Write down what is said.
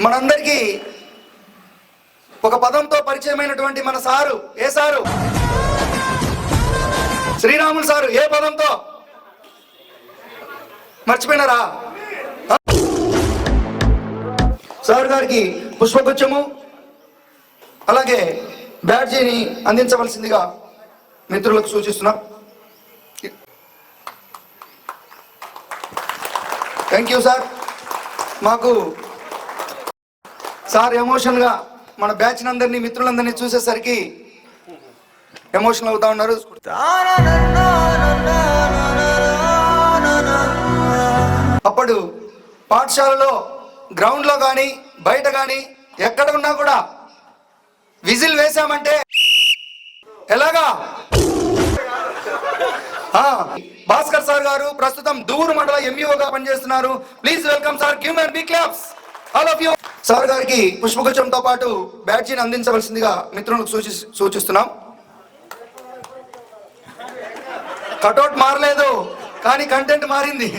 మనందరికీ ఒక పదంతో పరిచయమైనటువంటి మన సారు, ఏ సారు? శ్రీరాములు సారు. ఏ పదంతో మర్చిపోయినారా? సార్ గారికి పుష్పగుచ్చము అలాగే బ్యాడ్జీని అందించవలసిందిగా మిత్రులకు సూచిస్తున్నాం. Thank you sir. మాకు సార్ ఎమోషన్గా మన బ్యాచ్ అందరినీ మిత్రులందరినీ చూసేసరికి ఎమోషనల్ అవుతా ఉన్నారు. అప్పుడు పాఠశాలలో గ్రౌండ్లో కానీ బయట కానీ ఎక్కడ ఉన్నా కూడా విజిల్ వేశామంటే ఎలాగా? భాస్కర్ సార్ గారు ప్రస్తుతం దూరు మండల ఎంఈఓగా పనిచేస్తున్నారు. Please welcome sir. Give me big claps all of you. Sir గారికి పుష్పగుచ్చంతో పాటు బ్యాడ్జీని అందించవలసిందిగా మిత్రులకు సూచిస్తున్నాం. కటౌట్ మారలేదు కానీ కంటెంట్ మారింది.